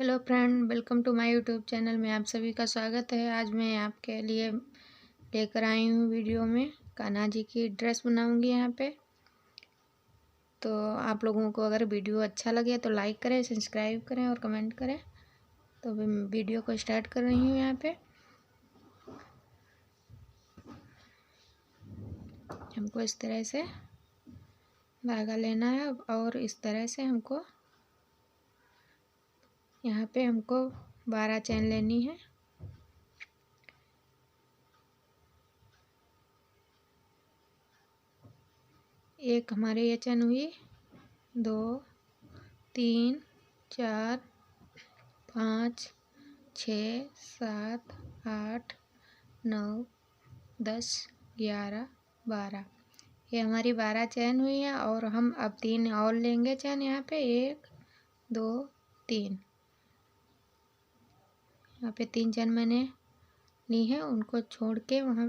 Hello friend, welcome to my YouTube channel में आप सभी का स्वागत है। आज मैं आपके लिए लेकर आई हूँ वीडियो में कान्हा जी की ड्रेस बनाऊँगी यहाँ पे। तो आप लोगों को अगर वीडियो अच्छा लगे तो लाइक करें, सब्सक्राइब करें और कमेंट करें। तो मैं वीडियो को स्टार्ट कर रही हूँ। यहाँ पे हमको इस तरह से धागा लेना है और इस तरह से हमको यहाँ पे 12 चैन लेनी है। एक हमारी ये चैन हुई, 2 3 4 5 6 7 8 9 10 11 12। ये हमारी 12 चैन हुई है और हम अब 3 और लेंगे चैन। यहाँ पे 1 2 3, यहाँ पे 3 चैन मैंने ली है। उनको छोड़ के वहाँ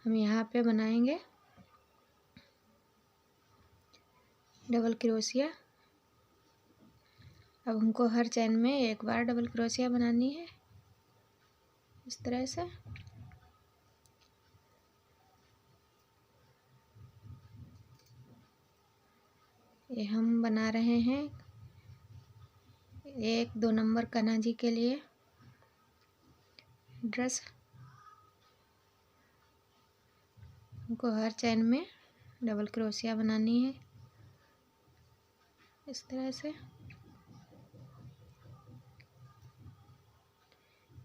हम यहाँ पे बनाएंगे डबल क्रोशिया। अब हमको हर चैन में एक बार डबल क्रोशिया बनानी है इस तरह से। ये हम बना रहे हैं 1-2 नंबर कान्हा जी के लिए ड्रेस। हमको हर चैन में डबल क्रोशिया बनानी है इस तरह से।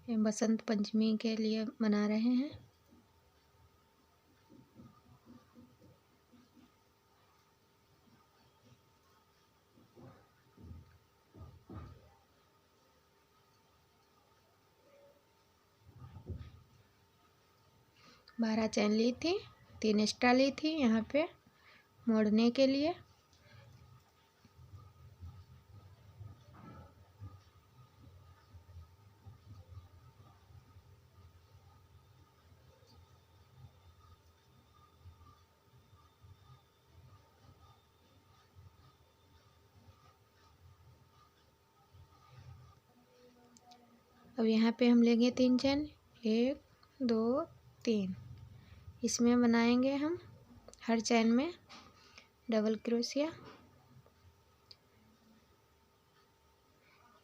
ये बसंत पंचमी के लिए बना रहे हैं। बारह चैन ली थी, 3 एक्स्ट्रा ली थी यहाँ पे मोड़ने के लिए। अब यहाँ पे हम लेंगे 3 चैन, 1 2 3। इसमें बनाएंगे हम हर चैन में डबल क्रोशिया।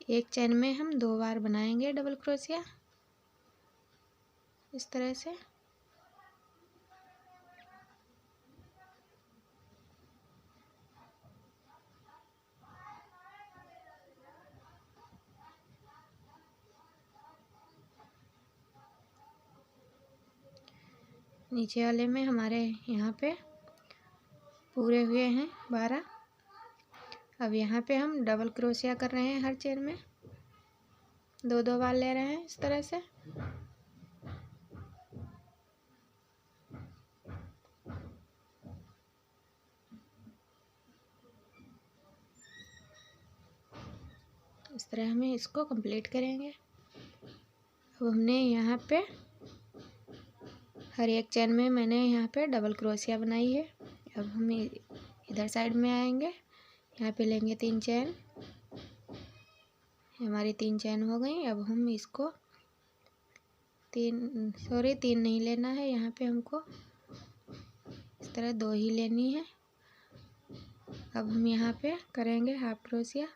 एक चैन में हम 2 बार बनाएंगे डबल क्रोशिया इस तरह से। नीचे वाले में हमारे यहाँ पे पूरे हुए हैं 12। अब यहाँ पे हम डबल क्रोशिया कर रहे हैं हर चेन में, 2-2 बार ले रहे हैं इस तरह से। इस तरह हमें इसको कंप्लीट करेंगे। अब हमने यहाँ पे हर एक चैन में मैंने यहाँ पे डबल क्रोशिया बनाई है। अब हम इधर साइड में आएंगे, यहाँ पे लेंगे 3 चैन। हमारी 3 चैन हो गई। अब हम इसको 3 नहीं लेना है, यहाँ पे हमको इस तरह 2 ही लेनी है। अब हम यहाँ पे करेंगे हाफ क्रोशिया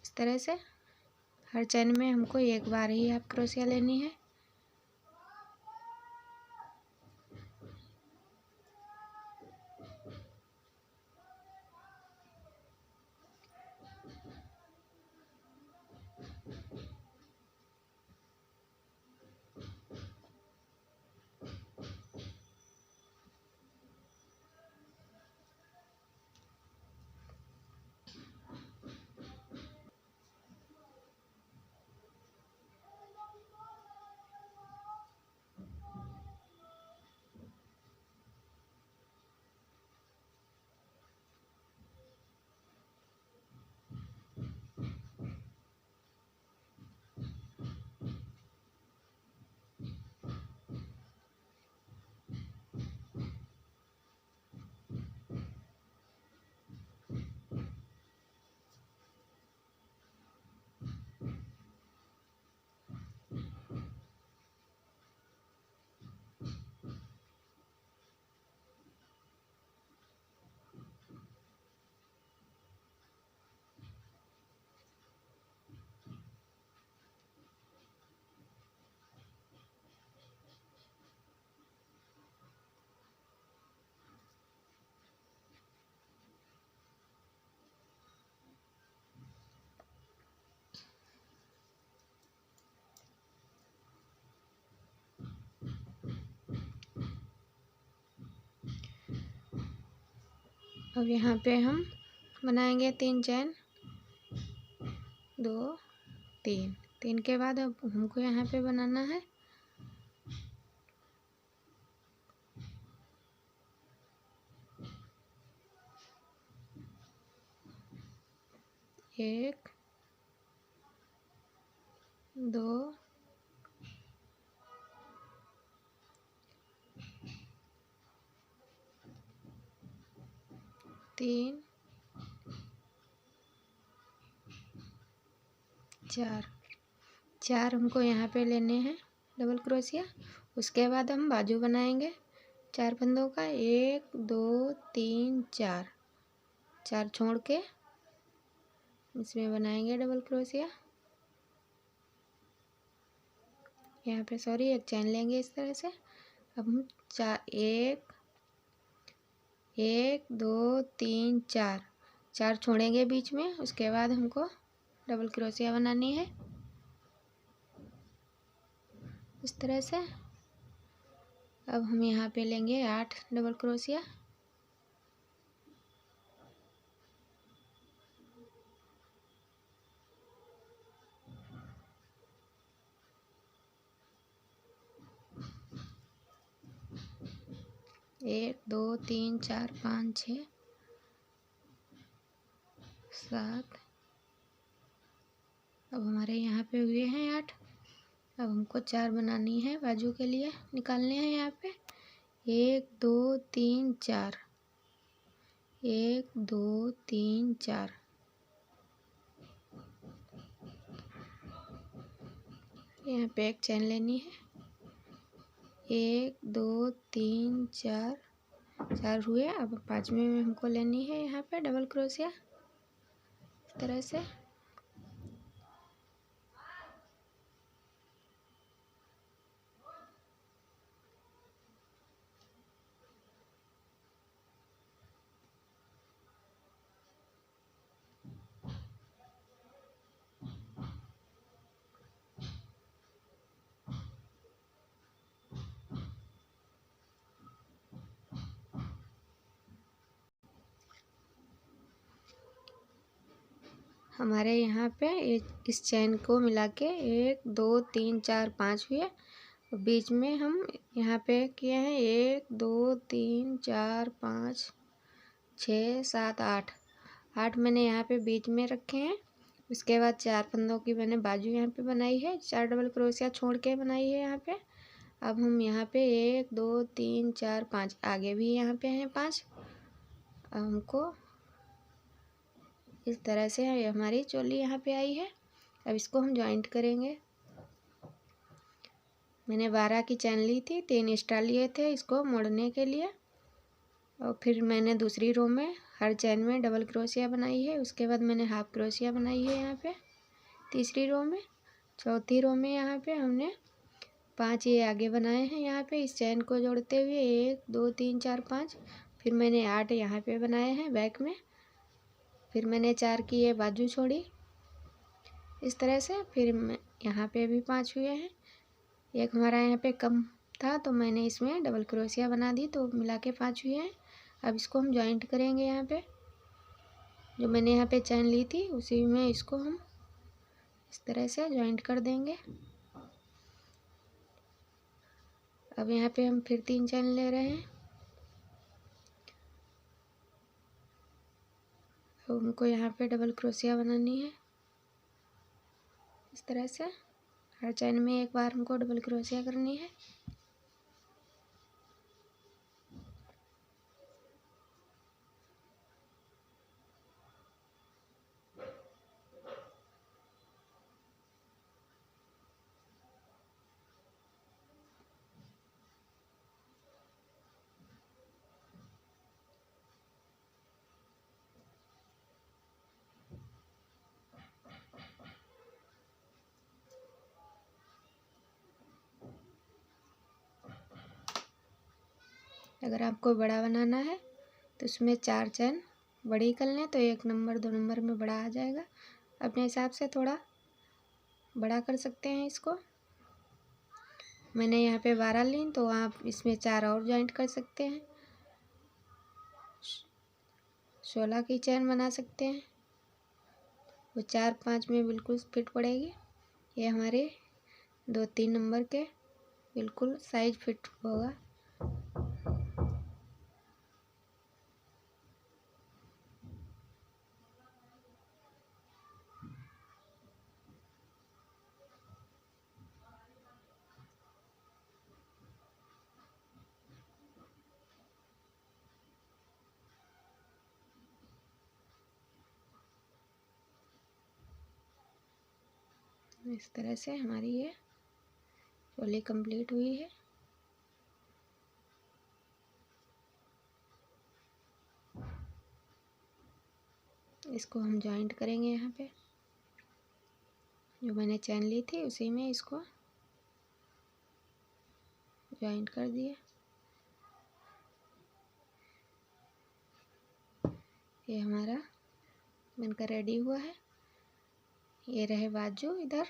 इस तरह से। हर चैन में हमको एक बार ही हाफ क्रोशिया लेनी है। अब यहाँ पे हम बनाएंगे 3 चैन, 2 3। 3 के बाद अब हमको यहाँ पे बनाना है 1 2 3 4 हमको यहाँ पे लेने हैं डबल क्रोशिया। उसके बाद हम बाजू बनाएंगे 4 फंदों का, 1 2 3 4 छोड़ के इसमें बनाएंगे डबल क्रोशिया। यहाँ पे सॉरी एक चैन लेंगे इस तरह से। अब हम 1 2 3 4 छोड़ेंगे बीच में। उसके बाद हमको डबल क्रोशिया बनानी है इस तरह से। अब हम यहाँ पे लेंगे 8 डबल क्रोशिया। एक 2 3 4 5 6 7। अब हमारे यहाँ पे हुए हैं 8। अब हमको 4 बनानी है बाजू के लिए, निकालने हैं यहाँ पे 1 2 3 4 1 2 3 4। यहाँ पे एक चैन लेनी है, 1 2 3 4 हुए। अब 5वें में हमको लेनी है यहाँ पे डबल क्रोशिया इस तरह से। हमारे यहाँ पे इस चैन को मिला के 1 2 3 4 5 हुए। बीच में हम यहाँ पे किए हैं 1 2 3 4 5 6 7 8 मैंने यहाँ पे बीच में रखे हैं। उसके बाद 4 फंदों की मैंने बाजू यहाँ पे बनाई है, 4 डबल क्रोशिया छोड़ के बनाई है यहाँ पे। अब हम यहाँ पे 1 2 3 4 5 आगे भी यहाँ पे हैं 5। अब हमको इस तरह से हमारी चोली यहाँ पे आई है। अब इसको हम जॉइंट करेंगे। मैंने 12 की चैन ली थी, 3 एक्स्ट्रा लिए थे इसको मोड़ने के लिए। और फिर मैंने दूसरी रो में हर चैन में डबल क्रोशिया बनाई है। उसके बाद मैंने हाफ क्रोशिया बनाई है यहाँ पे तीसरी रो में। चौथी रो में यहाँ पे हमने 5 ये आगे बनाए हैं यहाँ पे इस चैन को जोड़ते हुए 1 2 3 4 5। फिर मैंने 8 यहाँ पे बनाए हैं बैक में। फिर मैंने 4 की ये बाजू छोड़ी इस तरह से। फिर मैं यहाँ पे भी 5 हुए हैं। एक हमारा यहाँ पे कम था तो मैंने इसमें डबल क्रोशिया बना दी तो मिला के 5 हुए हैं। अब इसको हम जॉइंट करेंगे। यहाँ पे जो मैंने यहाँ पे चैन ली थी उसी में इसको हम इस तरह से जॉइंट कर देंगे। अब यहाँ पे हम फिर 3 चैन ले रहे हैं। अब हमको यहाँ पे डबल क्रोशिया बनानी है इस तरह से। हर चैन में एक बार हमको डबल क्रोशिया करनी है। अगर आपको बड़ा बनाना है तो उसमें 4 चैन बड़ी कर लें तो 1 नंबर 2 नंबर में बड़ा आ जाएगा। अपने हिसाब से थोड़ा बड़ा कर सकते हैं इसको। मैंने यहाँ पे 12 ली तो आप इसमें 4 और जॉइंट कर सकते हैं। 16 की चैन बना सकते हैं, वो 4-5 में बिल्कुल फिट पड़ेगी। ये हमारे 2-3 नंबर के बिल्कुल साइज फिट होगा। इस तरह से हमारी ये चोली कंप्लीट हुई है। इसको हम जॉइंट करेंगे। यहाँ पे जो मैंने चैन ली थी उसी में इसको जॉइंट कर दिया। ये हमारा बनकर रेडी हुआ है। ये रहे बाजू, इधर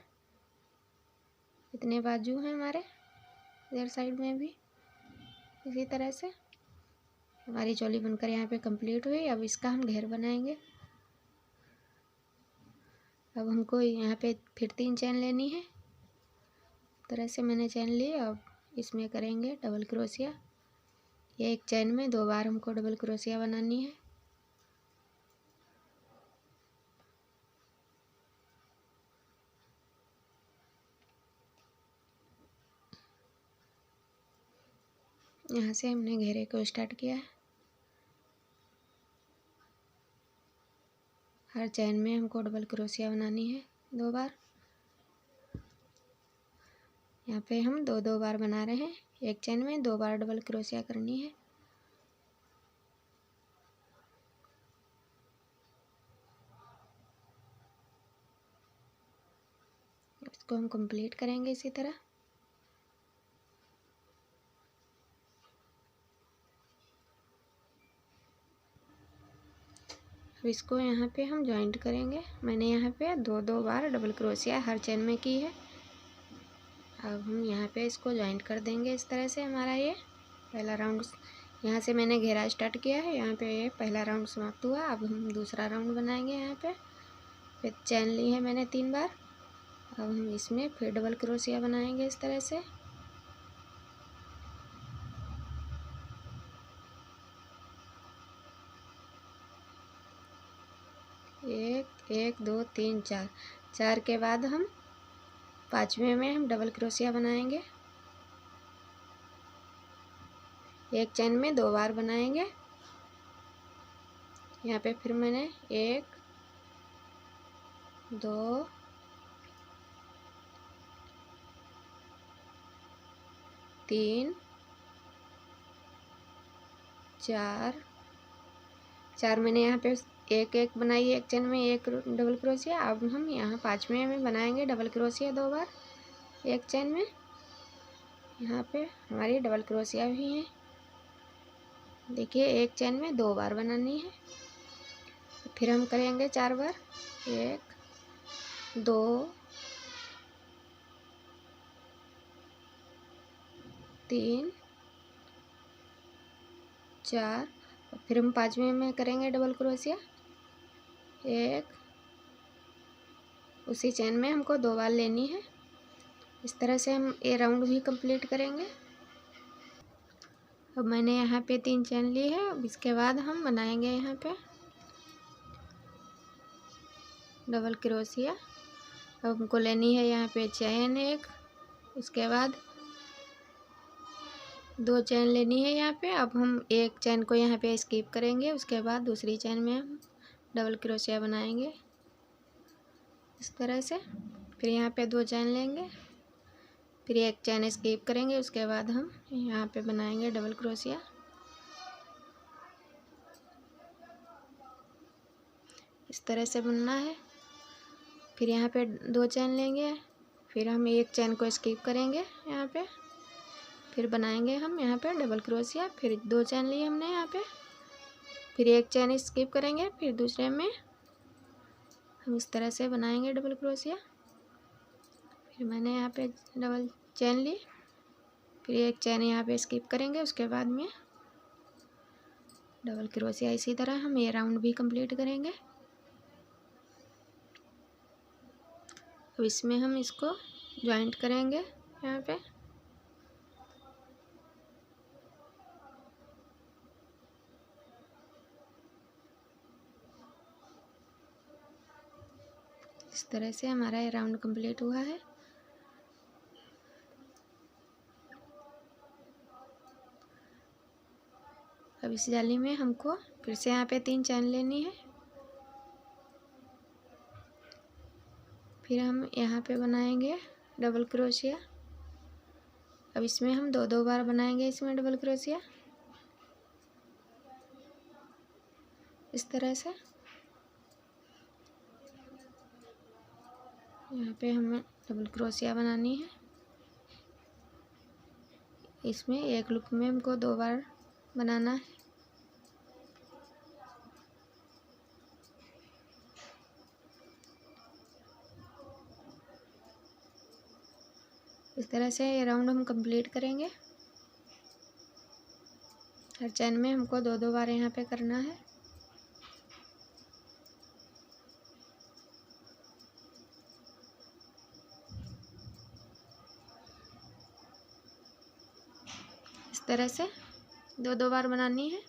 इतने बाजू हैं हमारे, इधर साइड में भी इसी तरह से हमारी चोली बनकर यहाँ पे कंप्लीट हुई। अब इसका हम घेर बनाएंगे। अब हमको यहाँ पे फिर 3 चैन लेनी है। इस तरह से मैंने चैन ली। अब इसमें करेंगे डबल क्रोशिया। ये एक चैन में 2 बार हमको डबल क्रोशिया बनानी है। यहाँ से हमने घेरे को स्टार्ट किया है। हर चैन में हमको डबल क्रोशिया बनानी है 2 बार। यहाँ पे हम 2-2 बार बना रहे हैं। एक चैन में 2 बार डबल क्रोशिया करनी है। इसको हम कंप्लीट करेंगे इसी तरह। अब इसको यहाँ पे हम जॉइंट करेंगे। मैंने यहाँ पे 2-2 बार डबल क्रोशिया हर चैन में की है। अब हम यहाँ पे इसको जॉइंट कर देंगे। इस तरह से हमारा ये पहला राउंड, यहाँ से मैंने घेरा स्टार्ट किया है, यहाँ पे ये पहला राउंड समाप्त हुआ। अब हम दूसरा राउंड बनाएंगे। यहाँ पे फिर चैन ली है मैंने 3 बार। अब हम इसमें फिर डबल क्रोशिया बनाएंगे इस तरह से। एक 2 3 4, 4 के बाद हम 5वें में हम डबल क्रोशिया बनाएंगे। एक चैन में 2 बार बनाएंगे। यहाँ पे फिर मैंने 1 2 3 4 मैंने यहाँ पे एक बनाई एक चैन में, एक डबल क्रोशिया। अब हम यहाँ 5वें में बनाएंगे डबल क्रोशिया 2 बार एक चैन में। यहाँ पे हमारी डबल क्रोशिया भी है। देखिए एक चैन में 2 बार बनानी है। फिर हम करेंगे 4 बार। 1 2 3 4। फिर हम 5वें में करेंगे डबल क्रोशिया 1, उसी चैन में हमको 2 बार लेनी है। इस तरह से हम ये राउंड भी कंप्लीट करेंगे। अब मैंने यहाँ पे 3 चैन ली है। अब इसके बाद हम बनाएंगे यहाँ पे डबल क्रोशिया। अब हमको लेनी है यहाँ पे चैन 1, उसके बाद 2 चैन लेनी है यहाँ पे। अब हम एक चैन को यहाँ पे स्किप करेंगे, उसके बाद दूसरी चैन में हम डबल क्रोशिया बनाएंगे इस तरह से। फिर यहाँ पे 2 चैन लेंगे, फिर एक चैन स्किप करेंगे, उसके बाद हम यहाँ पे बनाएंगे डबल क्रोशिया। इस तरह से बनना है। फिर यहाँ पे 2 चैन लेंगे, फिर हम एक चैन को स्किप करेंगे यहाँ पे, फिर बनाएंगे हम यहाँ पे डबल क्रोशिया। फिर 2 चैन लिए हमने यहाँ पे, फिर एक चैन स्किप करेंगे, फिर दूसरे में हम इस तरह से बनाएंगे डबल क्रोशिया। फिर मैंने यहाँ पे डबल चैन ली, फिर एक चैन यहाँ पे स्किप करेंगे, उसके बाद में डबल क्रोशिया इसी तरह हम ये राउंड भी कंप्लीट करेंगे। अब इसमें हम इसको जॉइंट करेंगे यहाँ पे। इस तरह से हमारा ये राउंड कंप्लीट हुआ है। अब इस जाली में हमको फिर से यहाँ पे 3 चैन लेनी है। फिर हम यहाँ पे बनाएंगे डबल क्रोशिया। अब इसमें हम 2-2 बार बनाएंगे इसमें डबल क्रोशिया इस तरह से। यहाँ पे हमें डबल क्रोशिया बनानी है। इसमें एक लूप में हमको 2 बार बनाना है। इस तरह से ये राउंड हम कंप्लीट करेंगे। हर चैन में हमको 2-2 बार यहाँ पे करना है। इस तरह से 2-2 बार बनानी है।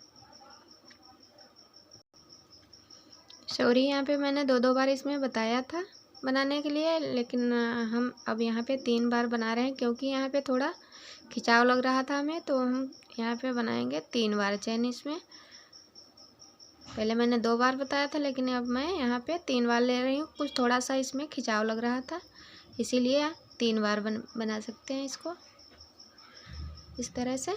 सॉरी, यहाँ पे मैंने 2-2 बार इसमें बताया था बनाने के लिए, लेकिन हम अब यहाँ पे 3 बार बना रहे हैं क्योंकि यहाँ पे थोड़ा खिंचाव लग रहा था हमें, तो हम यहाँ पे बनाएंगे 3 बार चैन इसमें। पहले मैंने 2 बार बताया था, लेकिन अब मैं यहाँ पे 3 बार ले रही हूँ। कुछ थोड़ा सा इसमें खिंचाव लग रहा था, इसीलिए 3 बार बना सकते हैं इसको इस तरह से।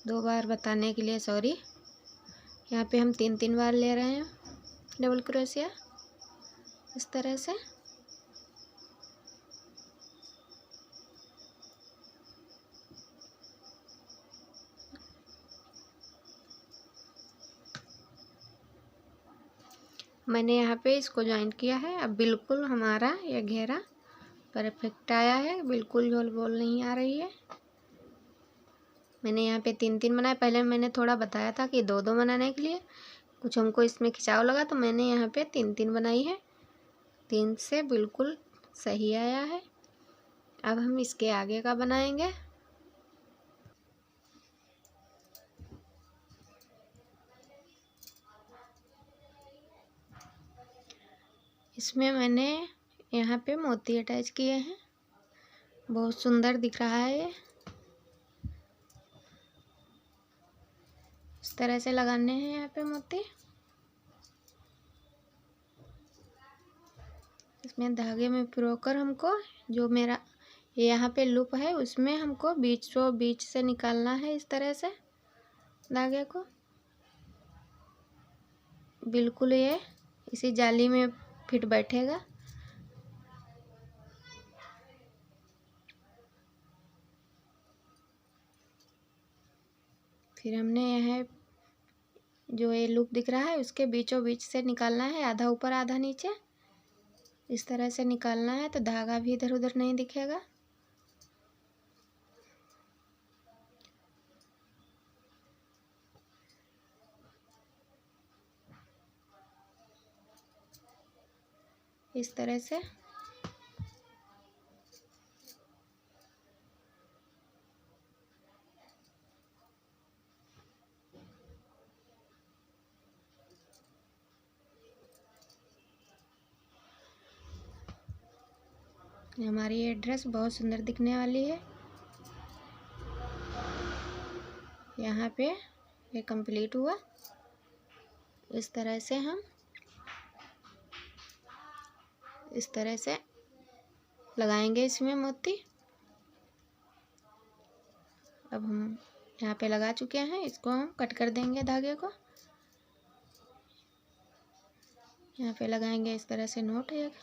दो बार बताने के लिए सॉरी। यहाँ पे हम 3-3 बार ले रहे हैं डबल क्रोशिया इस तरह से। मैंने यहाँ पे इसको ज्वाइंट किया है। अब बिल्कुल हमारा ये घेरा परफेक्ट आया है, बिल्कुल झोल बोल नहीं आ रही है। मैंने यहाँ पे 3-3 बनाया। पहले मैंने थोड़ा बताया था कि 2-2 बनाने के लिए कुछ हमको इसमें खिंचाव लगा, तो मैंने यहाँ पे 3-3 बनाई है। 3 से बिल्कुल सही आया है। अब हम इसके आगे का बनाएंगे। इसमें मैंने यहाँ पे मोती अटैच किए हैं, बहुत सुंदर दिख रहा है ये। इस तरह से लगाने हैं यहाँ पे मोती। इसमें धागे में पिरोकर हमको जो मेरा यहाँ पे लूप है उसमें हमको बीच से निकालना है इस तरह से धागे को। बिल्कुल ये इसी जाली में फिट बैठेगा। फिर हमने यह जो ये लूप दिख रहा है उसके बीचों बीच से निकालना है, आधा ऊपर आधा नीचे इस तरह से निकालना है, तो धागा भी इधर उधर नहीं दिखेगा। इस तरह से हमारी ये ड्रेस बहुत सुंदर दिखने वाली है। यहाँ पे ये कंप्लीट हुआ। इस तरह से हम इस तरह से लगाएंगे इसमें मोती। अब हम यहाँ पे लगा चुके हैं, इसको हम कट कर देंगे धागे को। यहाँ पे लगाएंगे इस तरह से नोट एक।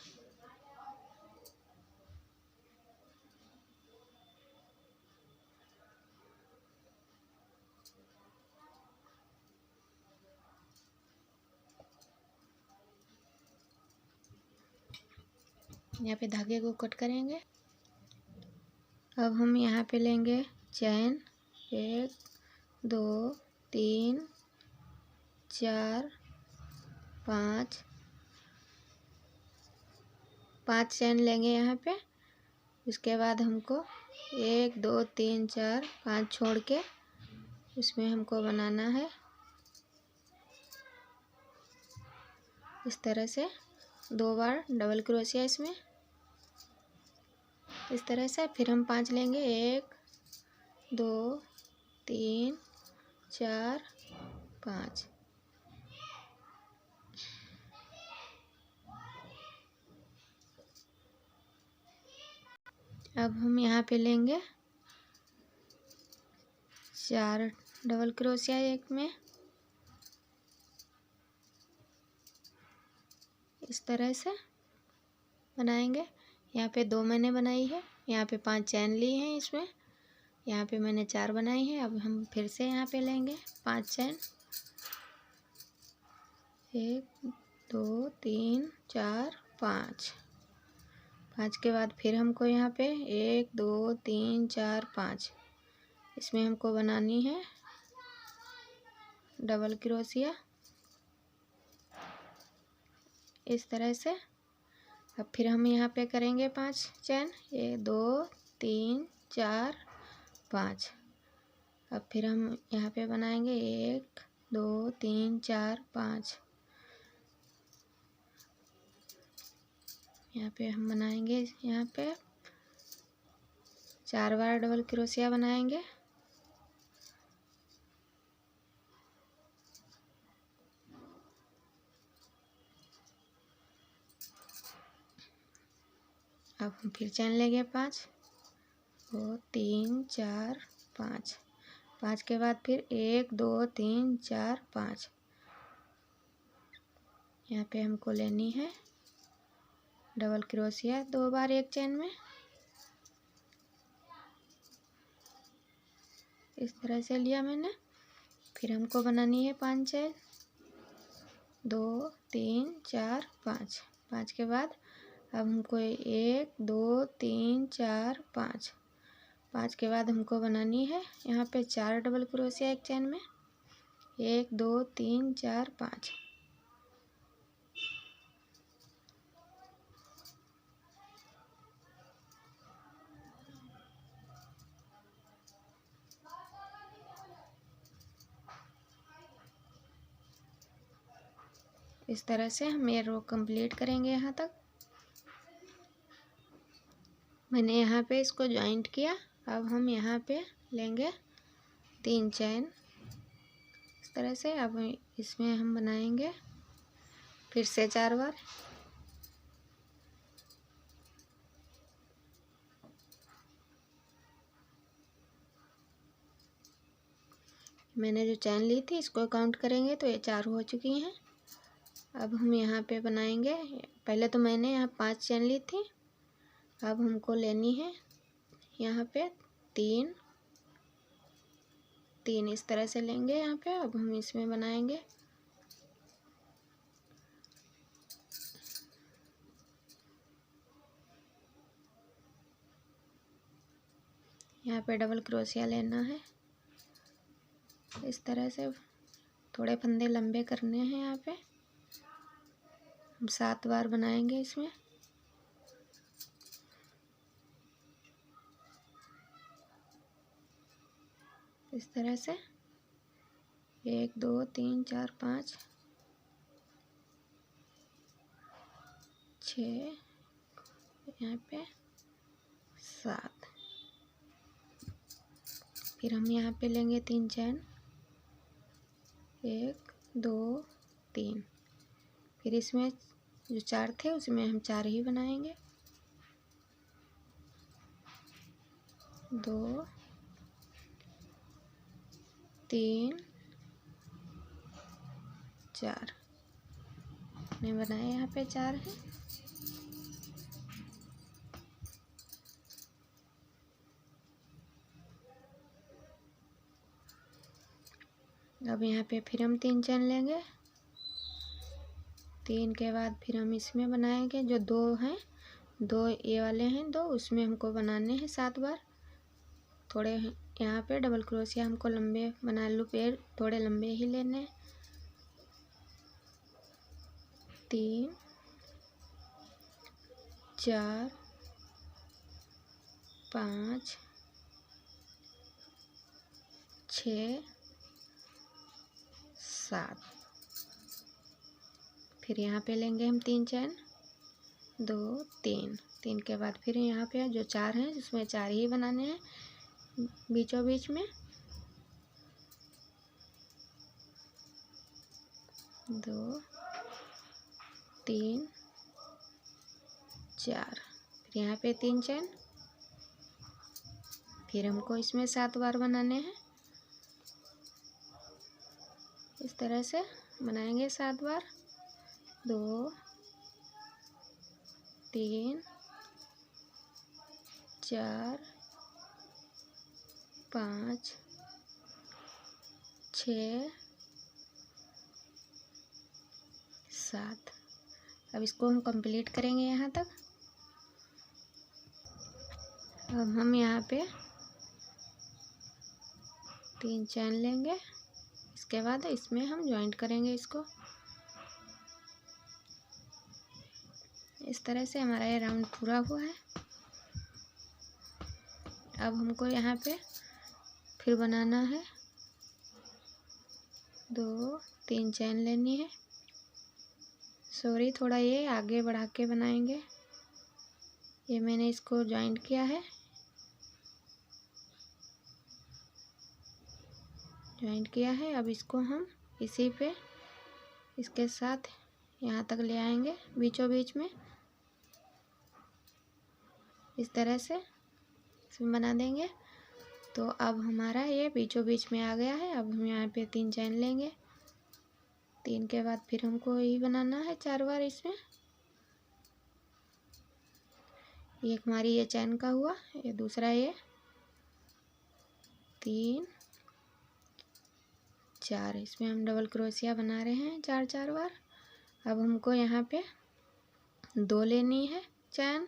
यहाँ पे धागे को कट करेंगे। अब हम यहाँ पे लेंगे चैन 1 2 3 4 5 चैन लेंगे यहाँ पे। उसके बाद हमको 1 2 3 4 5 छोड़ के इसमें हमको बनाना है इस तरह से 2 बार डबल क्रोशिया इसमें इस तरह से। फिर हम 5 लेंगे 1 2 3 4 5। अब हम यहाँ पे लेंगे 4 डबल क्रोशिया एक में इस तरह से बनाएंगे। यहाँ पे 2 मैंने बनाई है, यहाँ पे 5 चैन ली हैं इसमें, यहाँ पे मैंने 4 बनाई है। अब हम फिर से यहाँ पे लेंगे 5 चैन 1 2 3 4 5 के बाद फिर हमको यहाँ पे 1 2 3 4 5 इसमें हमको बनानी है डबल क्रोशिया इस तरह से। अब फिर हम यहाँ पे करेंगे 5 चैन 1 2 3 4 5। अब फिर हम यहाँ पे बनाएंगे 1 2 3 4 5। यहाँ पे हम बनाएंगे यहाँ पे 4 बार डबल क्रोशिया बनाएंगे। अब हम फिर चैन लेंगे 5 2 3 4 5 के बाद फिर 1 2 3 4 5। यहाँ पे हमको लेनी है डबल क्रोशिया 2 बार एक चैन में इस तरह से लिया मैंने। फिर हमको बनानी है 5 चैन 2 3 4 5 के बाद अब हमको 1 2 3 4 5 के बाद हमको बनानी है यहाँ पे 4 डबल क्रोशिया एक चैन में 1 2 3 4 5। इस तरह से हम ये रो कंप्लीट करेंगे। यहाँ तक मैंने यहाँ पे इसको जॉइंट किया। अब हम यहाँ पे लेंगे 3 चैन इस तरह से। अब इसमें हम बनाएंगे फिर से 4 बार। मैंने जो चैन ली थी इसको काउंट करेंगे तो ये 4 हो चुकी हैं। अब हम यहाँ पे बनाएंगे, पहले तो मैंने यहाँ 5 चैन ली थी, अब हमको लेनी है यहाँ पे 3 इस तरह से लेंगे यहाँ पे। अब हम इसमें बनाएंगे यहाँ पे डबल क्रोशिया लेना है इस तरह से। थोड़े फंदे लंबे करने हैं यहाँ पे। हम 7 बार बनाएंगे इसमें। इस तरह से 1 2 3 4 5 6 यहाँ पे 7। फिर हम यहाँ पे लेंगे 3 चैन 1 2 3। फिर इसमें जो 4 थे उसमें हम 4 ही बनाएंगे 2 3 4 मैंने बनाए यहाँ पे 4 हैं। अब यहाँ पे फिर हम 3 चैन लेंगे। 3 के बाद फिर हम इसमें बनाएंगे जो 2 हैं दो ये वाले हैं दो, उसमें हमको बनाने हैं 7 बार। थोड़े यहाँ पे डबल क्रोशिया हमको लंबे बना लूँ, पेड़ थोड़े लंबे ही लेने हैं। 3 4 5 6 7। फिर यहाँ पे लेंगे हम 3 चैन, 2 3। 3 के बाद फिर यहाँ पे जो 4 हैं उसमें 4 ही बनाने हैं बीचों बीच में। 2 3 4। फिर यहाँ पे 3 चैन, फिर हमको इसमें 7 बार बनाने हैं। इस तरह से बनाएंगे 7 बार। 2 3 4 5 6 7। अब इसको हम कंप्लीट करेंगे यहाँ तक। अब हम यहाँ पे 3 चैन लेंगे, इसके बाद इसमें हम जॉइंट करेंगे इसको। इस तरह से हमारा ये राउंड पूरा हुआ है। अब हमको यहाँ पे फिर बनाना है 2 3 चैन लेनी है। सॉरी, थोड़ा ये आगे बढ़ा के बनाएंगे। ये मैंने इसको जॉइंट किया है, अब इसको हम इसी पे इसके साथ यहाँ तक ले आएंगे बीचों बीच में। इस तरह से इसमें बना देंगे। तो अब हमारा ये बीचों बीच में आ गया है। अब हम यहाँ पे 3 चैन लेंगे। 3 के बाद फिर हमको यही बनाना है 4 बार इसमें। ये हमारी ये चैन का हुआ, ये दूसरा ये 3 4। इसमें हम डबल क्रोशिया बना रहे हैं 4 बार। अब हमको यहाँ पे 2 लेनी है चैन,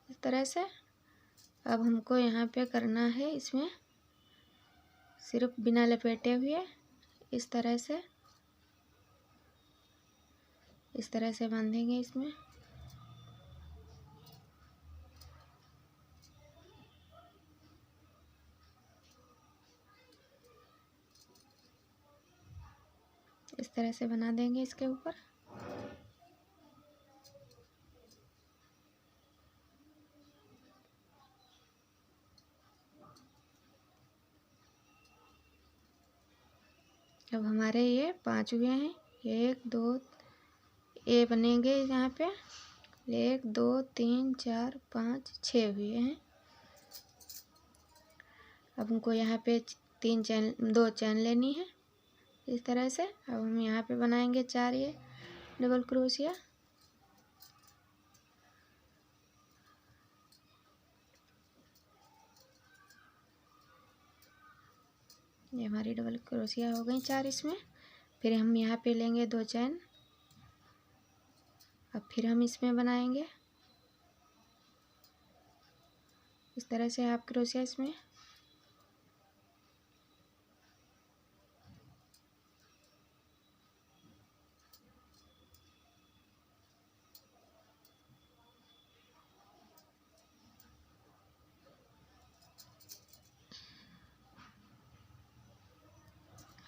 इस तरह से। अब हमको यहाँ पे करना है इसमें सिर्फ बिना लपेटे हुए, इस तरह से बांधेंगे इसमें। इस तरह से बना देंगे इसके ऊपर। अब हमारे ये 5 हुए हैं। 1 2 ये बनेंगे यहाँ पे 1 2 3 4 5 6 हुए हैं। अब हमको यहाँ पे 2 चैन लेनी है इस तरह से। अब हम यहाँ पे बनाएंगे 4 ये डबल क्रोशिया। ये हमारी डबल क्रोशिया हो गई 4 इसमें। फिर हम यहाँ पे लेंगे 2 चैन। अब फिर हम इसमें बनाएंगे इस तरह से हाफ क्रोशिया इसमें।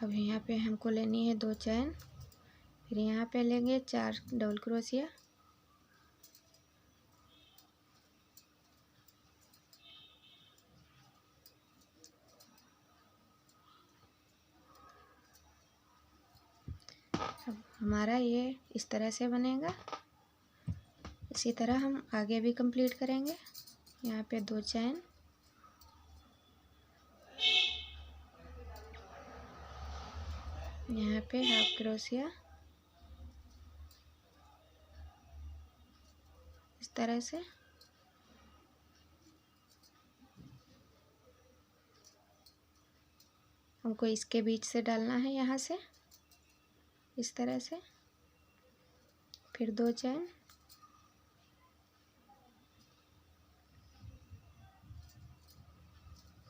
अब यहाँ पे हमको लेनी है 2 चैन। फिर यहाँ पे लेंगे 4 डबल क्रोशिया। अब हमारा ये इस तरह से बनेगा। इसी तरह हम आगे भी कंप्लीट करेंगे। यहाँ पे 2 चैन, यहाँ पे हाफ क्रोशिया, इस तरह से। हमको इसके बीच से डालना है यहाँ से इस तरह से। फिर 2 चैन,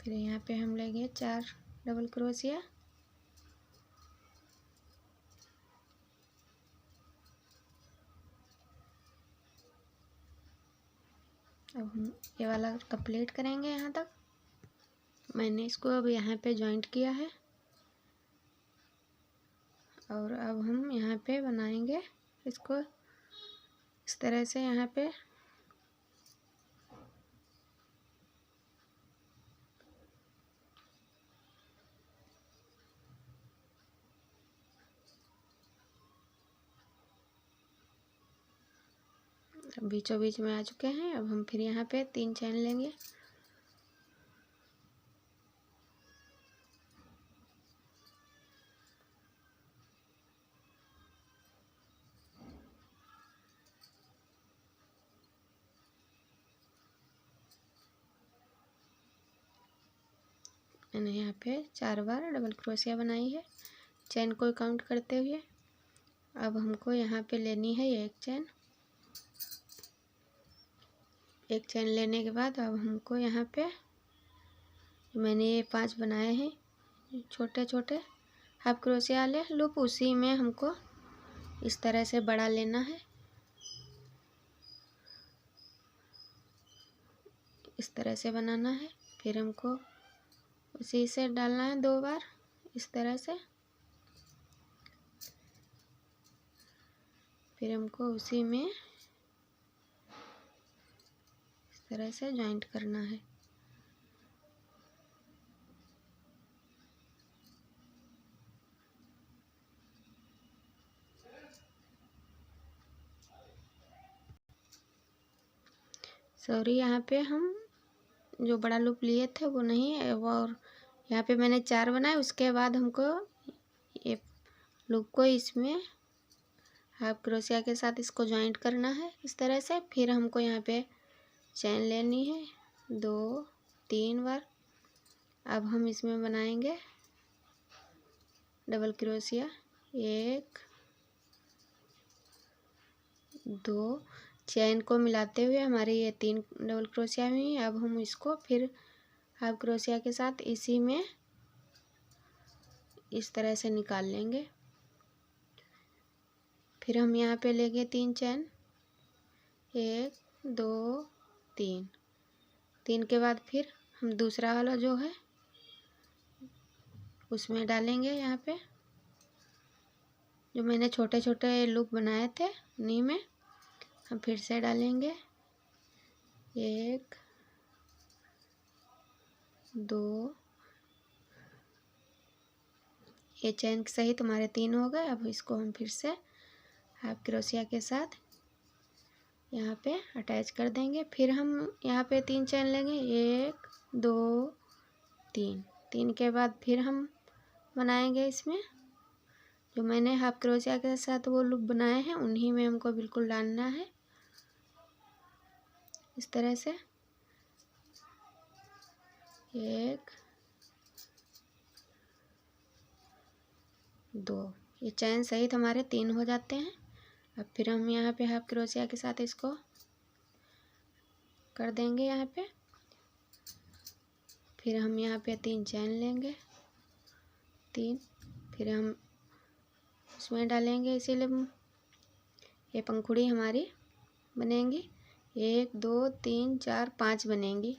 फिर यहाँ पे हम लेंगे 4 डबल क्रोशिया। अब हम ये वाला कंप्लीट करेंगे यहाँ तक। मैंने इसको अब यहाँ पे जॉइंट किया है और अब हम यहाँ पे बनाएंगे इसको इस तरह से। यहाँ पे बीचों बीच में आ चुके हैं। अब हम फिर यहाँ पे 3 चैन लेंगे। मैंने यहाँ पे 4 बार डबल क्रोशिया बनाई है चैन को काउंट करते हुए। अब हमको यहाँ पे लेनी है एक चैन। एक चैन लेने के बाद अब हमको यहाँ पे मैंने ये 5 बनाए हैं छोटे छोटे हाफ क्रोशिया वाले लूप, उसी में हमको इस तरह से बड़ा लेना है। इस तरह से बनाना है। फिर हमको उसी से डालना है 2 बार इस तरह से। फिर हमको उसी में इस तरह से जॉइंट करना है। सॉरी, यहाँ पे हम जो बड़ा लूप लिए थे वो नहीं है, और यहाँ पे मैंने 4 बनाए। उसके बाद हमको ये लूप को इसमें हाफ क्रोशिया के साथ इसको जॉइंट करना है इस तरह से। फिर हमको यहाँ पे चैन लेनी है 2-3 बार। अब हम इसमें बनाएंगे डबल क्रोशिया 1 2। चैन को मिलाते हुए हमारे ये 3 डबल क्रोशिया हुई। अब हम इसको फिर हाफ क्रोशिया के साथ इसी में इस तरह से निकाल लेंगे। फिर हम यहाँ पे लेंगे 3 चैन 1 2 3। 3 के बाद फिर हम दूसरा वाला जो है उसमें डालेंगे। यहाँ पे जो मैंने छोटे छोटे लूप बनाए थे उन्हीं में हम फिर से डालेंगे 1 2। ये चैन सहित हमारे 3 हो गए। अब इसको हम फिर से हाफ क्रोशिया के साथ यहाँ पे अटैच कर देंगे। फिर हम यहाँ पे 3 चैन लेंगे 1 2 3। 3 के बाद फिर हम बनाएंगे इसमें जो मैंने हाफ क्रोशिया के साथ वो लूप बनाए हैं उन्हीं में हमको बिल्कुल डालना है इस तरह से। 1 2। ये चैन सहित हमारे 3 हो जाते हैं। अब फिर हम यहाँ पे हाफ क्रोशिया के साथ इसको कर देंगे यहाँ पे। फिर हम यहाँ पे 3 चैन लेंगे 3। फिर हम उसमें डालेंगे, इसीलिए ये पंखुड़ी हमारी बनेंगी 1 2 3 4 5 बनेंगी।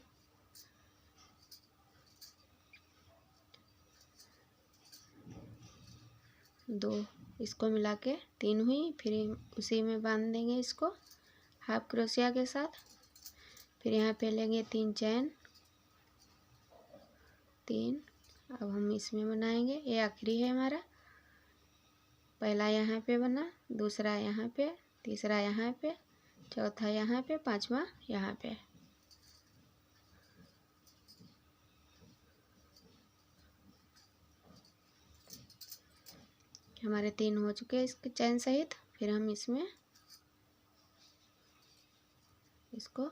दो इसको मिला के 3 हुई। फिर उसी में बांध देंगे इसको हाफ क्रोशिया के साथ। फिर यहाँ पे लेंगे 3 चैन 3। अब हम इसमें बनाएंगे, ये आखिरी है हमारा। पहला यहाँ पे बना, दूसरा यहाँ पे, तीसरा यहाँ पे, चौथा यहाँ पे, पांचवा यहाँ पे। हमारे 3 हो चुके हैं इसके चैन सहित। फिर हम इसमें इसको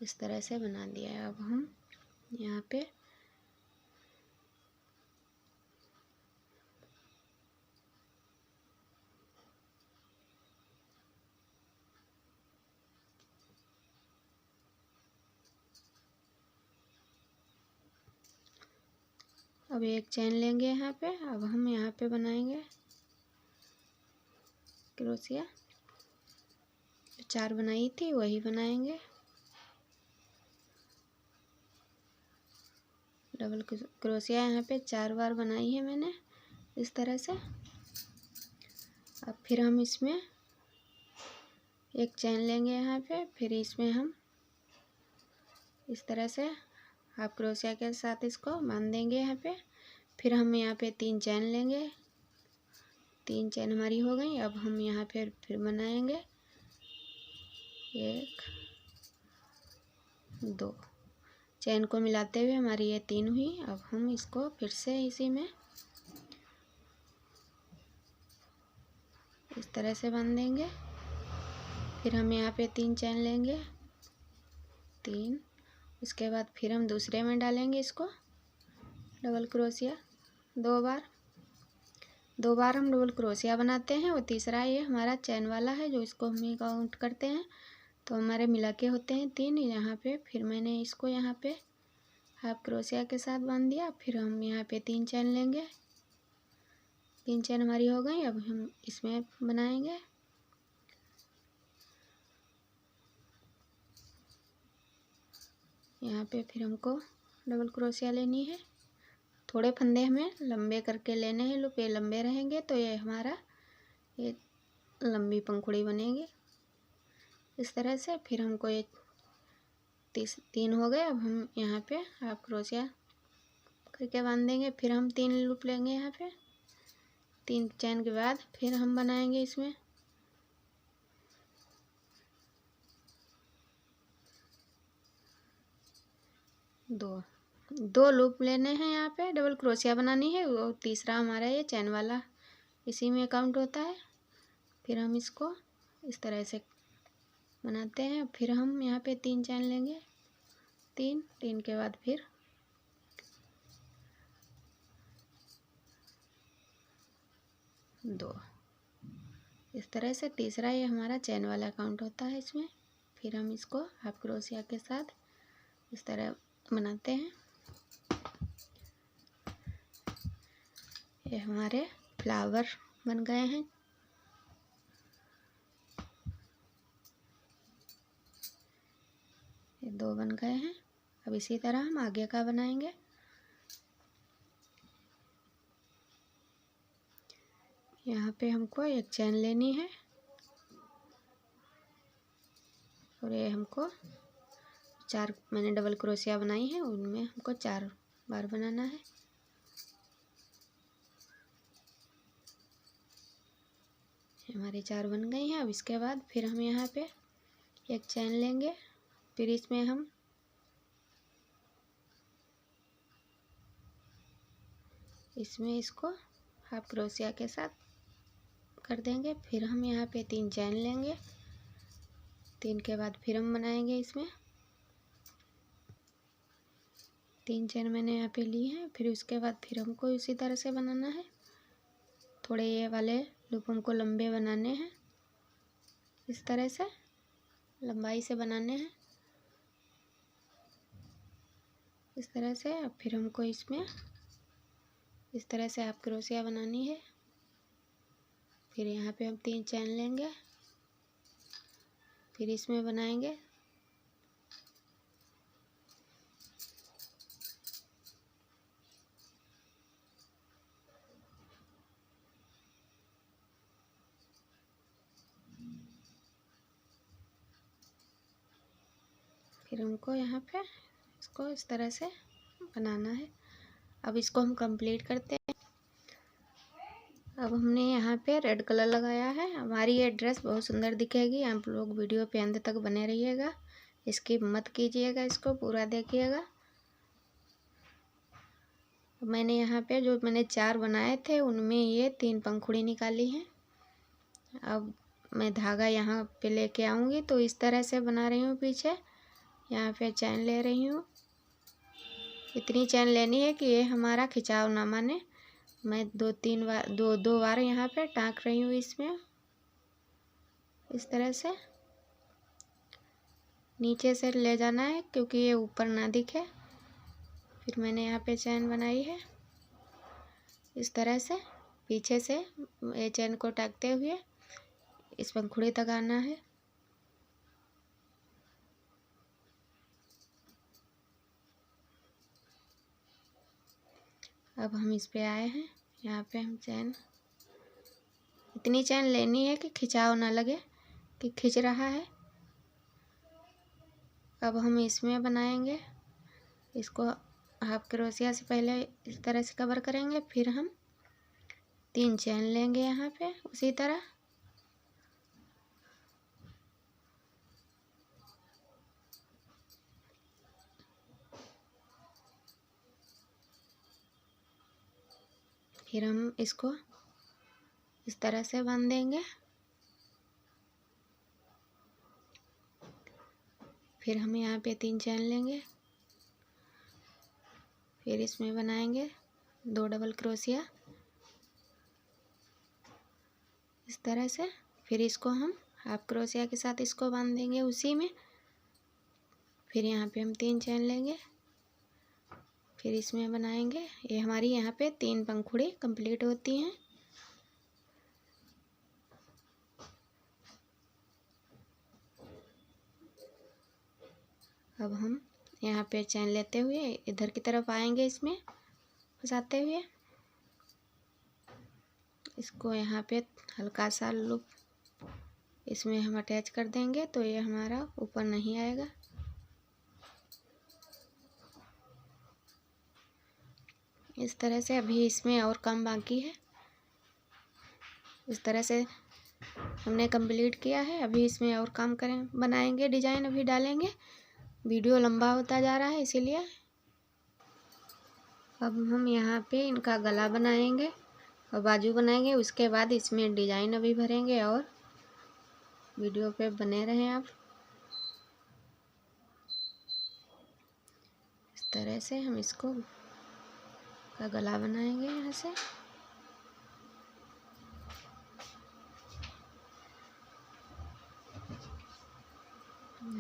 इस तरह से बना दिया है। अब हम यहाँ पे अब एक चैन लेंगे यहाँ पे। अब हम यहाँ पे बनाएंगे क्रोशिया, 4 बनाई थी वही बनाएंगे। डबल क्रोशिया यहाँ पे 4 बार बनाई है मैंने इस तरह से। अब फिर हम इसमें एक चैन लेंगे यहाँ पे, फिर इसमें हम इस तरह से हाफ क्रोशिया के साथ इसको बांध देंगे यहाँ पे। फिर हम यहाँ पे 3 चैन लेंगे, 3 चैन हमारी हो गई। अब हम यहाँ पे फिर बनाएंगे 1 2 चैन को मिलाते हुए हमारी ये 3 हुई। अब हम इसको फिर से इसी में इस तरह से बांध देंगे। फिर हम यहाँ पे 3 चैन लेंगे, 3। उसके बाद फिर हम दूसरे में डालेंगे इसको डबल क्रोशिया 2 बार हम डबल क्रोशिया बनाते हैं। और तीसरा ये हमारा चैन वाला है जो इसको हम काउंट करते हैं, तो हमारे मिला के होते हैं 3 यहाँ पे। फिर मैंने इसको यहाँ पे हाफ क्रोशिया के साथ बांध दिया। फिर हम यहाँ पे 3 चैन लेंगे, 3 चैन हमारी हो गई। अब हम इसमें बनाएंगे यहाँ पे। फिर हमको डबल क्रोशिया लेनी है, थोड़े फंदे हमें लंबे करके लेने हैं। लो पे लंबे रहेंगे तो ये हमारा ये लंबी पंखुड़ी बनेगी इस तरह से। फिर हमको ये 3 हो गए। अब हम यहाँ पे हाफ क्रोशिया करके बांध देंगे। फिर हम 3 लूप लेंगे यहाँ पे, 3 चैन के बाद फिर हम बनाएंगे इसमें 2 लूप लेने हैं यहाँ पे, डबल क्रोशिया बनानी है। और तीसरा हमारा ये चैन वाला इसी में काउंट होता है। फिर हम इसको इस तरह से बनाते हैं। फिर हम यहाँ पे 3 चैन लेंगे, 3 के बाद फिर 2 इस तरह से। तीसरा ये हमारा चैन वाला काउंट होता है इसमें। फिर हम इसको हाफ क्रोशिया के साथ इस तरह बनाते हैं। ये हमारे फ्लावर बन गए हैं। ये 2 बन गए हैं। अब इसी तरह हम आगे का बनाएंगे। यहाँ पे हमको एक चैन लेनी है और ये हमको 4 मैंने डबल क्रोशिया बनाई है, उनमें हमको 4 बार बनाना है। हमारी 4 बन गई हैं। अब इसके बाद फिर हम यहाँ पे एक चैन लेंगे, फिर इसमें हम इसको हाफ क्रोशिया के साथ कर देंगे। फिर हम यहाँ पे 3 चैन लेंगे, 3 के बाद फिर हम बनाएंगे इसमें 3 चैन मैंने यहाँ पे ली हैं। फिर उसके बाद फिर हमको इसी तरह से बनाना है। थोड़े ये वाले लूप हमको लंबे बनाने हैं, इस तरह से लंबाई से बनाने हैं इस तरह से। अब फिर हमको इसमें इस तरह से हाफ क्रोशिया बनानी है। फिर यहाँ पे हम 3 चैन लेंगे, फिर इसमें बनाएंगे फिर हमको यहाँ पे इसको इस तरह से बनाना है। अब इसको हम कंप्लीट करते हैं। अब हमने यहाँ पे रेड कलर लगाया है। हमारी ये ड्रेस बहुत सुंदर दिखेगी। आप लोग वीडियो पे अंत तक बने रहिएगा, स्किप मत कीजिएगा, इसको पूरा देखिएगा। मैंने यहाँ पे जो मैंने 4 बनाए थे उनमें ये 3 पंखुड़ी निकाली हैं। अब मैं धागा यहाँ पे लेके आऊँगी तो इस तरह से बना रही हूँ। पीछे यहाँ पे चैन ले रही हूँ, इतनी चैन लेनी है कि ये हमारा खिंचाव ना माने। मैं 2 बार यहाँ पे टाँक रही हूँ इसमें इस तरह से। नीचे से ले जाना है क्योंकि ये ऊपर ना दिखे। फिर मैंने यहाँ पे चैन बनाई है इस तरह से पीछे से ये चैन को टाकते हुए इस पंखुड़ी तक आना है। अब हम इस पे आए हैं, यहाँ पे हम चैन इतनी चैन लेनी है कि खिंचाव ना लगे कि खिंच रहा है। अब हम इसमें बनाएंगे, इसको हाफ क्रोशिया से पहले इस तरह से कवर करेंगे, फिर हम 3 चैन लेंगे यहाँ पे उसी तरह। फिर हम इसको इस तरह से बांध देंगे। फिर हम यहाँ पे 3 चैन लेंगे, फिर इसमें बनाएंगे 2 डबल क्रोशिया इस तरह से। फिर इसको हम हाफ क्रोशिया के साथ इसको बांध देंगे उसी में। फिर यहाँ पे हम 3 चैन लेंगे, फिर इसमें बनाएंगे, ये हमारी यहाँ पे 3 पंखुड़ी कंप्लीट होती हैं। अब हम यहाँ पे चैन लेते हुए इधर की तरफ आएंगे, इसमें फंसाते हुए इसको यहाँ पे हल्का सा लूप इसमें हम अटैच कर देंगे, तो ये हमारा ऊपर नहीं आएगा। इस तरह से अभी इसमें और काम बाकी है। इस तरह से हमने कंप्लीट किया है। अभी इसमें और काम करें, बनाएंगे, डिजाइन अभी डालेंगे। वीडियो लंबा होता जा रहा है इसीलिए। अब हम यहाँ पे इनका गला बनाएंगे और बाजू बनाएंगे, उसके बाद इसमें डिजाइन अभी भरेंगे। और वीडियो पे बने रहें आप। इस तरह से हम इसको का गला बनाएंगे यहाँ से।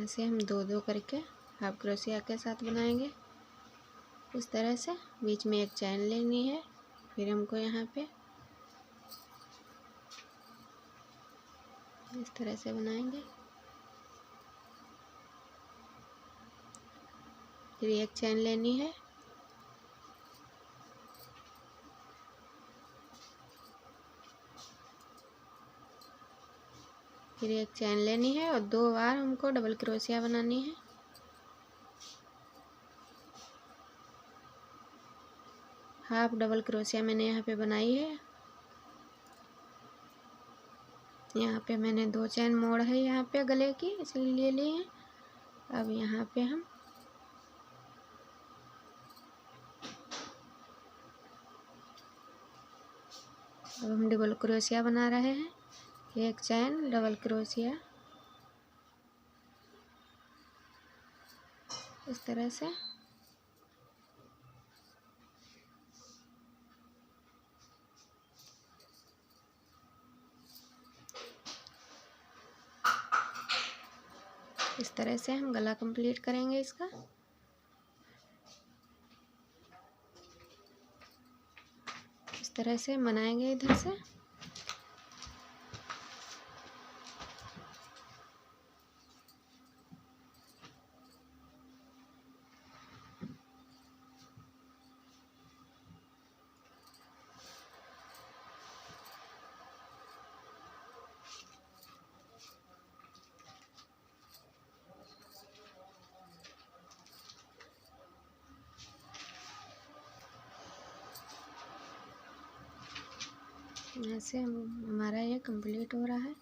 ऐसे हम 2-2 करके हाफ क्रोशिया के साथ बनाएंगे। इस तरह से बीच में एक चैन लेनी है, फिर हमको यहाँ पे इस तरह से बनाएंगे। फिर एक चैन लेनी है, फिर एक चैन लेनी है और 2 बार हमको डबल क्रोशिया बनानी है। हाफ डबल क्रोशिया मैंने यहाँ पे बनाई है। यहाँ पे मैंने 2 चैन मोड़ है यहाँ पे गले की, इसलिए लिए हैं। अब यहाँ पे हम डबल क्रोशिया बना रहे हैं। एक चैन डबल क्रोशिया इस तरह से। इस तरह से हम गला कंप्लीट करेंगे इसका। इस तरह से बनाएंगे इधर से। ऐसे हमारा ये कंप्लीट हो रहा है।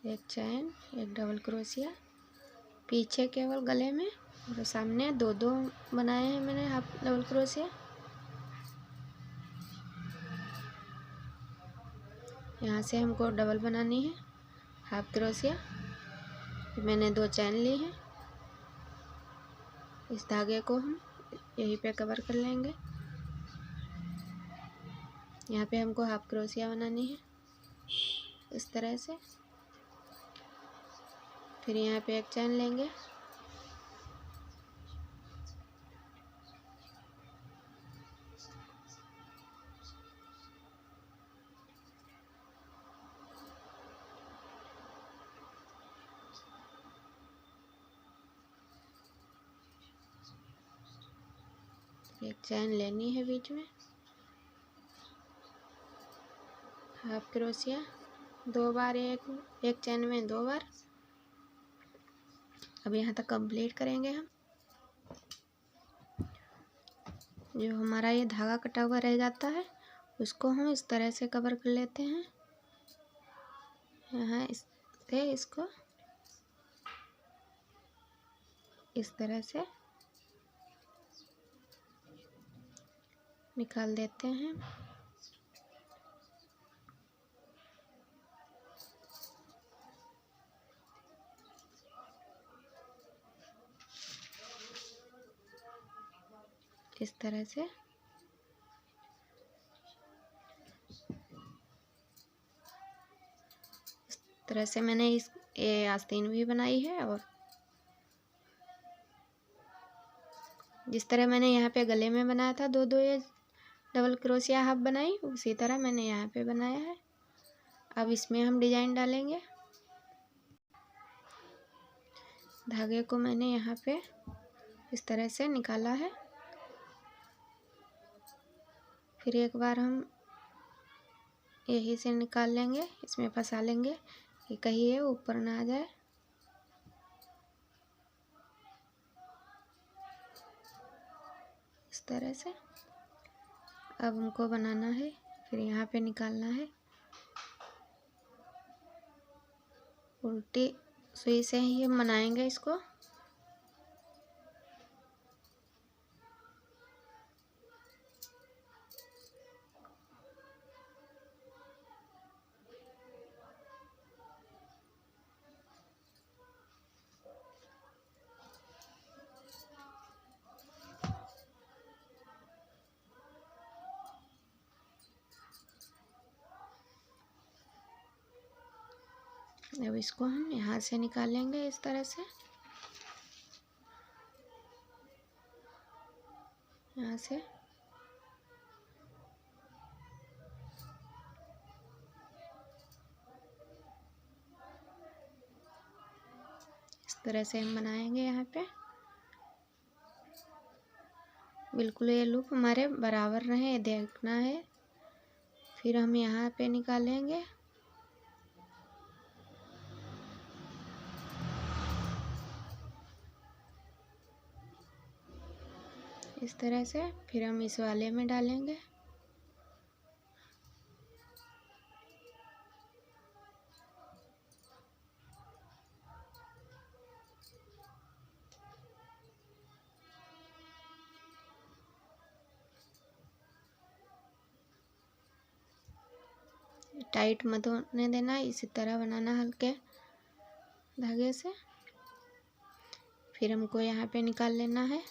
एक चैन, एक डबल क्रोशिया पीछे केवल गले में, और सामने 2-2 बनाए हैं मैंने हाफ डबल क्रोशिया। यहाँ से हमको डबल बनानी है हाफ क्रोशिया। मैंने 2 चैन ली हैं, इस धागे को हम यहीं पे कवर कर लेंगे। यहाँ पे हमको हाफ क्रोशिया बनानी है इस तरह से। फिर यहाँ पे एक चैन लेंगे, एक चैन लेनी है बीच में, हाफ क्रोशिया 2 बार, एक चैन में 2 बार। अब यहाँ तक कंप्लीट करेंगे हम। जो हमारा ये धागा कटा हुआ रह जाता है उसको हम इस तरह से कवर कर लेते हैं। यहाँ इसको इस तरह से निकाल देते हैं। इस तरह से मैंने ये आस्तीन भी बनाई है। और जिस तरह मैंने यहाँ पे गले में बनाया था 2-2 ये डबल क्रोशिया हाफ बनाई, उसी तरह मैंने यहाँ पे बनाया है। अब इसमें हम डिजाइन डालेंगे। धागे को मैंने यहाँ पे इस तरह से निकाला है। फिर एक बार हम यही से निकाल लेंगे, इसमें फंसा लेंगे कि कहीं ये ऊपर ना आ जाए। इस तरह से अब हमको बनाना है, फिर यहाँ पे निकालना है। उल्टी सुई से ही हम बनाएंगे इसको। अब इसको हम यहाँ से निकालेंगे इस तरह से, यहाँ से इस तरह से हम बनाएंगे। यहाँ पे बिल्कुल ये लूप हमारे बराबर रहे देखना है। फिर हम यहाँ पे निकालेंगे। इस तरह से फिर हम इस वाले में डालेंगे। टाइट मत होने देना, इसी तरह बनाना हल्के धागे से। फिर हमको यहाँ पे निकाल लेना है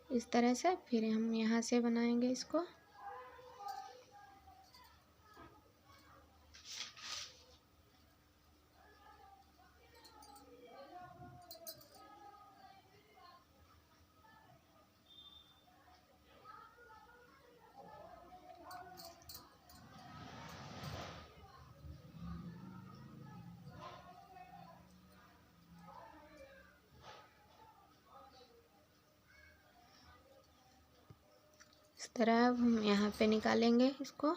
इस तरह से। फिर हम यहाँ से बनाएंगे इसको। इस तरह अब हम यहाँ पे निकालेंगे इसको।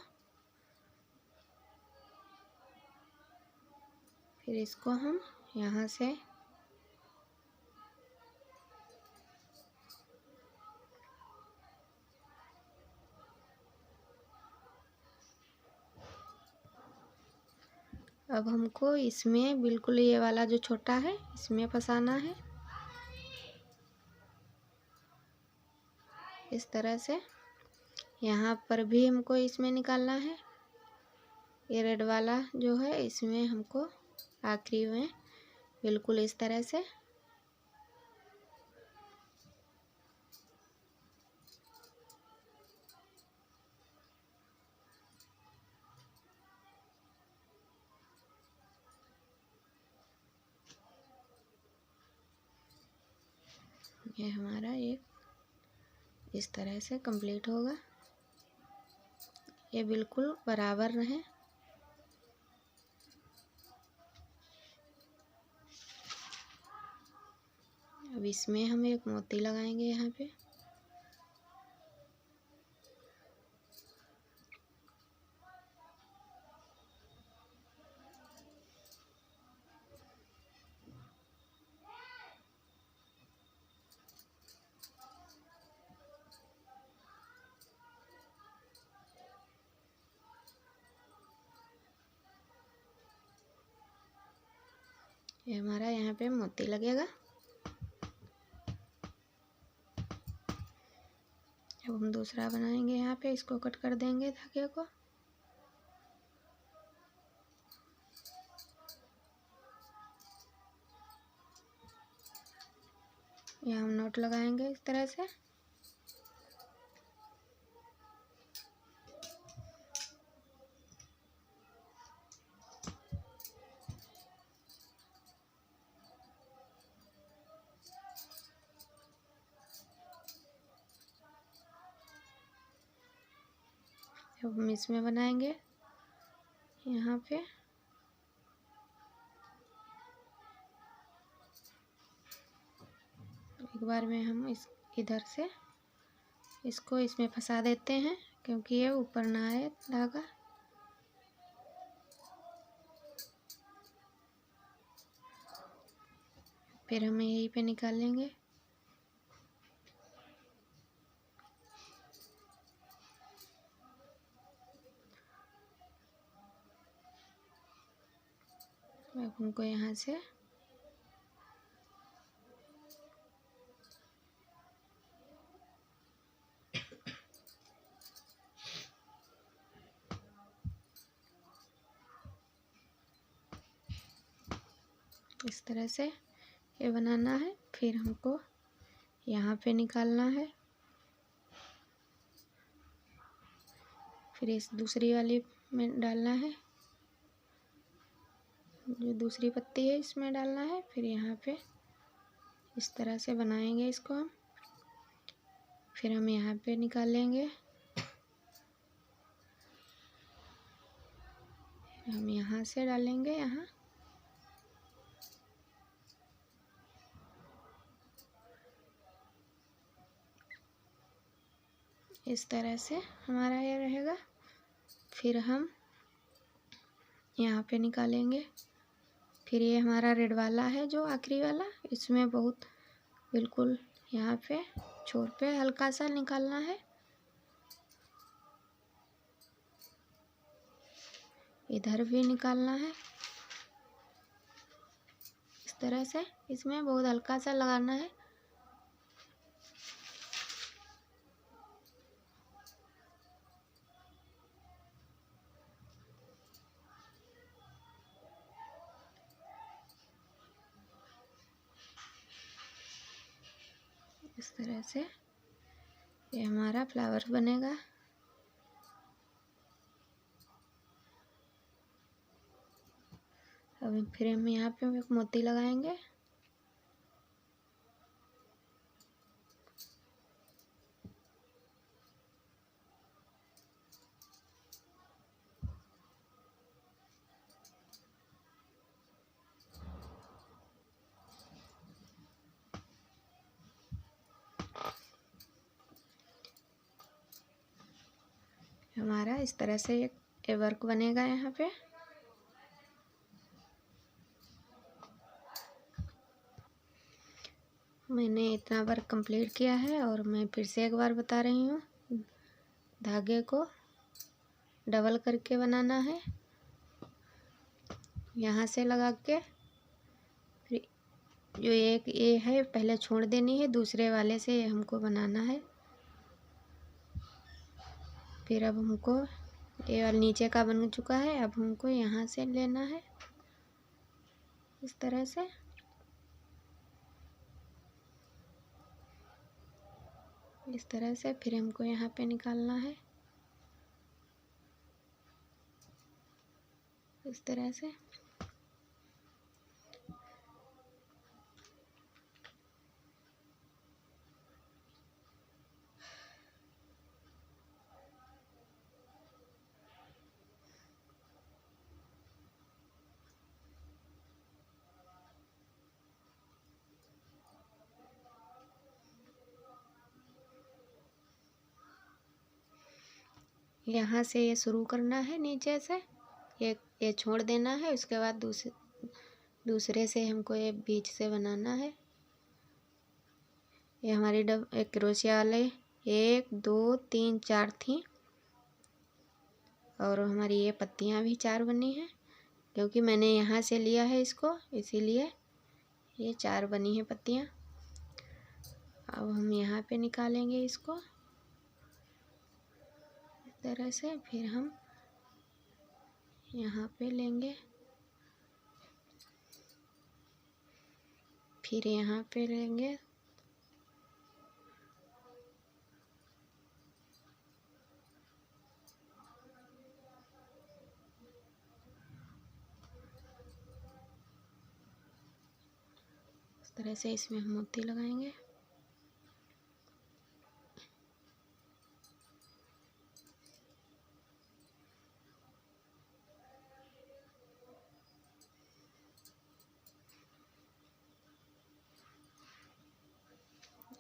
फिर इसको हम यहाँ से अब हमको इसमें बिल्कुल ये वाला जो छोटा है इसमें फंसाना है इस तरह से। यहाँ पर भी हमको इसमें निकालना है। ये रेड वाला जो है इसमें हमको आखिरी में बिल्कुल इस तरह से ये हमारा एक इस तरह से कंप्लीट होगा। ये बिल्कुल बराबर रहे। अब इसमें हम एक मोती लगाएंगे यहाँ पे। ये हमारा यहाँ पे मोती लगेगा। अब हम दूसरा बनाएंगे। यहाँ पे इसको कट कर देंगे धागे को। यहाँ हम नॉट लगाएंगे इस तरह से। अब हम इसमें बनाएंगे यहाँ पे। एक बार में हम इस इधर से इसको इसमें फंसा देते हैं, क्योंकि ये ऊपर ना आए धागा। फिर हम यहीं पे निकाल लेंगे। अब हमको यहाँ से इस तरह से ये बनाना है। फिर हमको यहाँ पे निकालना है। फिर इस दूसरी वाली में डालना है, जो दूसरी पत्ती है इसमें डालना है। फिर यहाँ पे इस तरह से बनाएंगे इसको हम। फिर हम यहाँ पे निकाल लेंगे। हम यहाँ से डालेंगे यहाँ। इस तरह से हमारा ये रहेगा। फिर हम यहाँ पे निकालेंगे। फिर ये हमारा रेड वाला है जो आखिरी वाला, इसमें बहुत बिल्कुल यहाँ पे छोर पे हल्का सा निकालना है। इधर भी निकालना है इस तरह से। इसमें बहुत हल्का सा लगाना है। इस तरह से ये हमारा फ्लावर बनेगा। अब फिर हम यहाँ पे एक मोती लगाएंगे। हमारा इस तरह से एक वर्क बनेगा यहाँ पे। मैंने इतना वर्क कंप्लीट किया है, और मैं फिर से एक बार बता रही हूँ। धागे को डबल करके बनाना है, यहाँ से लगा के। फिर जो एक ये है पहले छोड़ देनी है, दूसरे वाले से ये हमको बनाना है। फिर अब हमको ये वाला नीचे का बन चुका है। अब हमको यहाँ से लेना है इस तरह से। इस तरह से फिर हमको यहाँ पे निकालना है इस तरह से। यहाँ से ये शुरू करना है नीचे से, ये छोड़ देना है। उसके बाद दूसरे से हमको ये बीच से बनाना है। ये हमारी एक क्रोशिया वाले 1 2 3 4 थी, और हमारी ये पत्तियाँ भी 4 बनी हैं। क्योंकि मैंने यहाँ से लिया है इसको, इसीलिए ये 4 बनी हैं पत्तियाँ। अब हम यहाँ पे निकालेंगे इसको इस तरह से, फिर हम यहाँ पे लेंगे, फिर यहाँ पे लेंगे, इस तरह से इसमें हम मोती लगाएंगे।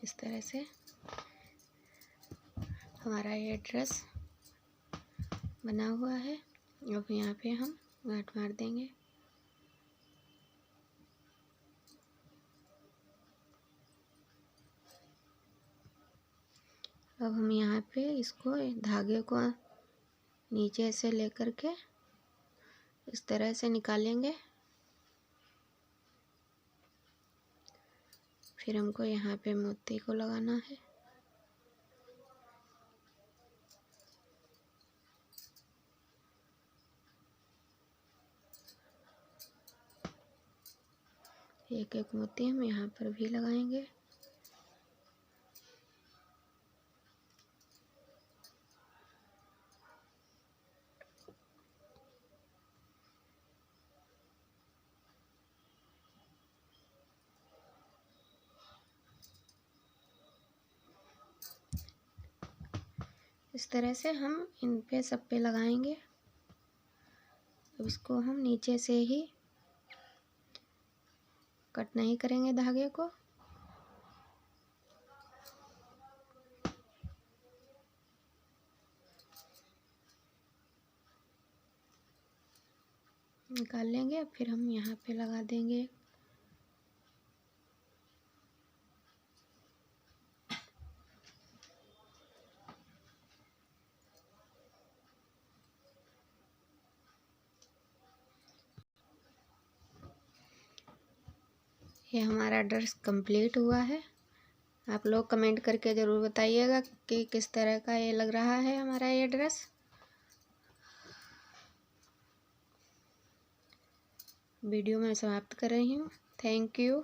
इस तरह से हमारा ये ड्रेस बना हुआ है। अब यहाँ पे हम गांठ मार देंगे। अब हम यहाँ पे इसको धागे को नीचे से लेकर के इस तरह से निकालेंगे। फिर हमको यहाँ पे मोती को लगाना है। एक एक मोती हम यहाँ पर भी लगाएंगे। इस तरह से हम इन पे सब पे लगाएंगे। अब इसको हम नीचे से ही कट नहीं करेंगे धागे को। निकाल लेंगे, फिर हम यहाँ पे लगा देंगे। ये हमारा ड्रेस कंप्लीट हुआ है। आप लोग कमेंट करके ज़रूर बताइएगा कि किस तरह का ये लग रहा है हमारा ये ड्रेस। वीडियो मैं समाप्त कर रही हूँ। Thank you.